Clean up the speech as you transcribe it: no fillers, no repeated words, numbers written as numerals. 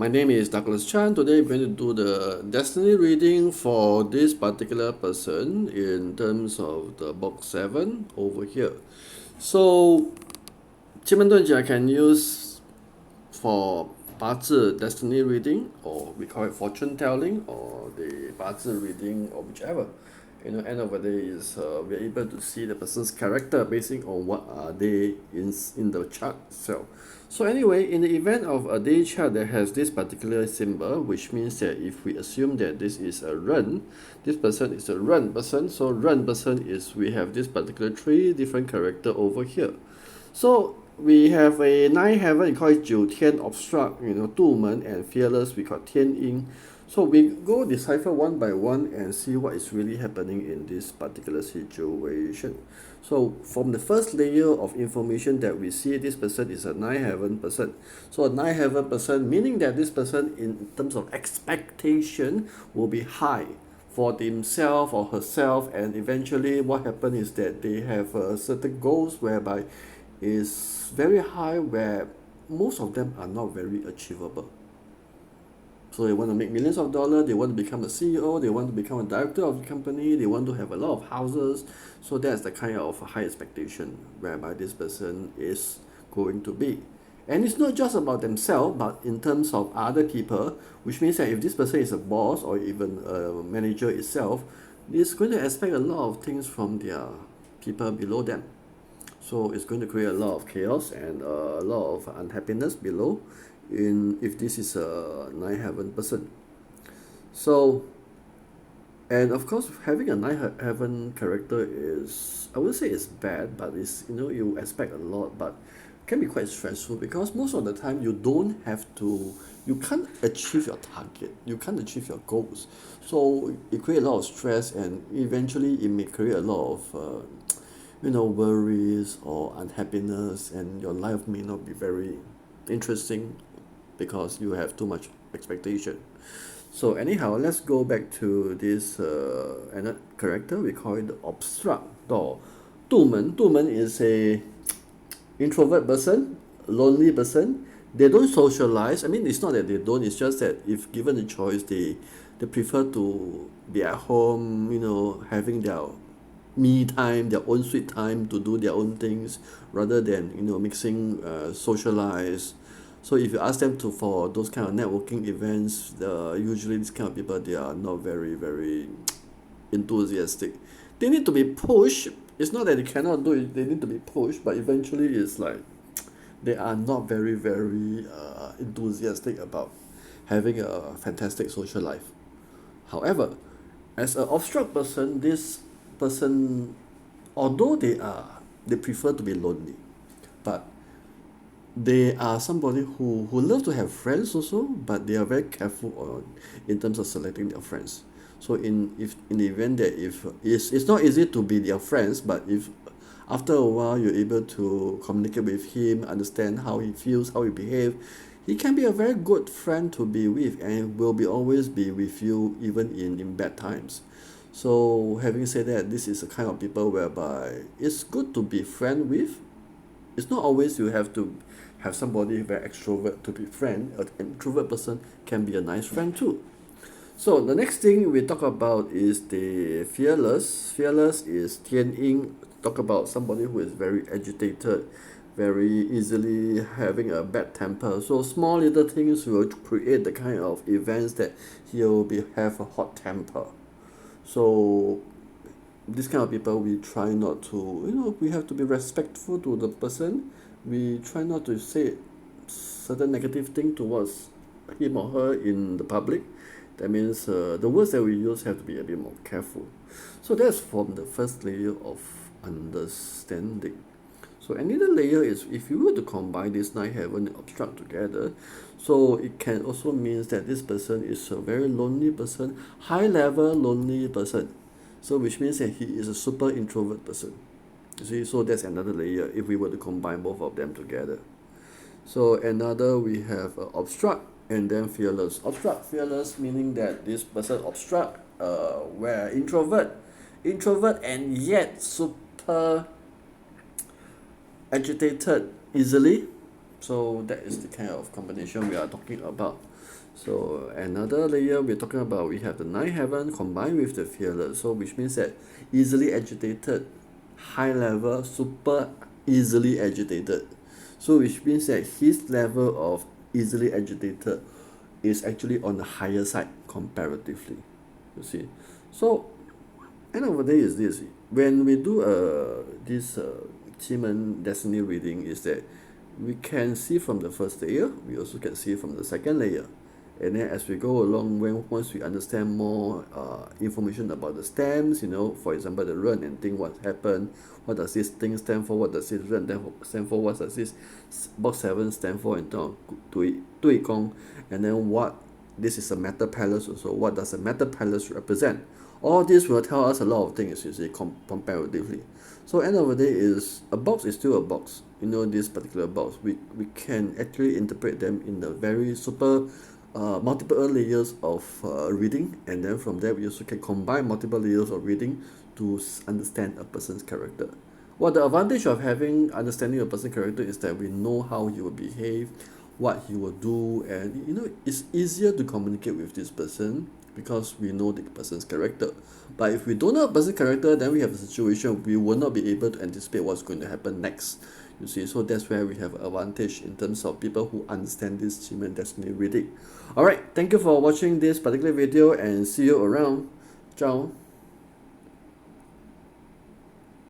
My name is Douglas Chan. Today we're going to do the destiny reading for this particular person in terms of the box 7 over here. So, 奇门遁甲 I can use for Bazi destiny reading, or we call it fortune telling, or the Bazi reading, or whichever. End of the day is we're able to see the person's character based on what are they in the chart itself. So anyway, in the event of a day chart that has this particular symbol, which means that if we assume that this is a run, this person is a run person. So run person is we have this particular three different character over here. So we have a 9heaven, we call it 9天 obstruct, 杜门 and fearless, we call 天阴. So we go decipher one by one and see what is really happening in this particular situation. So from the first layer of information that we see, this person is a 9heaven person. So a 9heaven person, meaning that this person in terms of expectation will be high for themselves or herself, and eventually what happens is that they have certain goals whereby is very high, where most of them are not very achievable. So they want to make millions of dollars, they want to become a CEO, they want to become a director of the company, they want to have a lot of houses. So that's the kind of high expectation whereby this person is going to be. And it's not just about themselves, but in terms of other people, which means that if this person is a boss or even a manager itself, it's going to expect a lot of things from their people below them. So it's going to create a lot of chaos and a lot of unhappiness below if this is a 9heaven person. So, and of course having a 9heaven character is, I would say it's bad, but it's, you expect a lot, but can be quite stressful because most of the time you can't achieve your target, you can't achieve your goals. So it creates a lot of stress, and eventually it may create a lot of worries or unhappiness, and your life may not be very interesting because you have too much expectation. So anyhow, let's go back to this another character. We call it the obstruct or 杜门. 杜门 is a introvert person, lonely person. They don't socialize. I mean, it's not that they don't, it's just that if given the choice, they prefer to be at home, having their me time, their own sweet time to do their own things rather than mixing socialize. So if you ask them to for those kind of networking events, usually these kind of people, they are not very very enthusiastic. They need to be pushed. It's not that they cannot do it, they need to be pushed, but eventually it's like they are not very very enthusiastic about having a fantastic social life. However, as an obstruct person, this person, although they prefer to be lonely, but they are somebody who love to have friends also, but they are very careful in terms of selecting their friends. So in the event that if it's not easy to be their friends, but if after a while you're able to communicate with him, understand how he feels, how he behaves, he can be a very good friend to be with, and will be always be with you even in bad times. So having said that, this is a kind of people whereby it's good to be friend with. It's not always you have to have somebody very extrovert to be friend. An introvert person can be a nice friend too. So the next thing we talk about is the fearless. Fearless is 天阴. Talk about somebody who is very agitated, very easily having a bad temper. So small little things will create the kind of events that he'll have a hot temper. So this kind of people, we try not to, we have to be respectful to the person. We try not to say certain negative thing towards him or her in the public. That means the words that we use have to be a bit more careful. So that's from the first layer of understanding. So another layer is if you were to combine this 9heaven and obstruct together, so it can also means that this person is a very lonely person, high level lonely person. So which means that he is a super introvert person. You see, so that's another layer if we were to combine both of them together. So another we have obstruct and then fearless. Obstruct, fearless, meaning that this person obstruct, where introvert and yet super agitated easily, So that is the kind of combination we are talking about. So another layer we're talking about, we have the 9heaven combined with the fearless. So which means that easily agitated, high level, super easily agitated. So which means that his level of easily agitated is actually on the higher side comparatively. You see. So end of the day is this: when we do this achievement destiny reading, is that we can see from the first layer, we also can see from the second layer, and then as we go along, when once we understand more information about the stems, for example the run and think what happened, what does this thing stand for, what does this run stand for, what does this box 7 stand for in terms of 对攻, and then what this is a metal palace also, what does a metal palace represent. All this will tell us a lot of things, you see, comparatively. So end of the day is a box is still a box. This particular box, we can actually interpret them in the very super multiple layers of reading, and then from there we also can combine multiple layers of reading to understand a person's character. Well, the advantage of having understanding a person's character is that we know how he will behave, what he will do, and it's easier to communicate with this person because we know the person's character. But if we don't know a person's character, then we have a situation we will not be able to anticipate what's going to happen next. You see, so that's where we have an advantage in terms of people who understand this human destiny reading. Alright, thank you for watching this particular video and see you around. Ciao.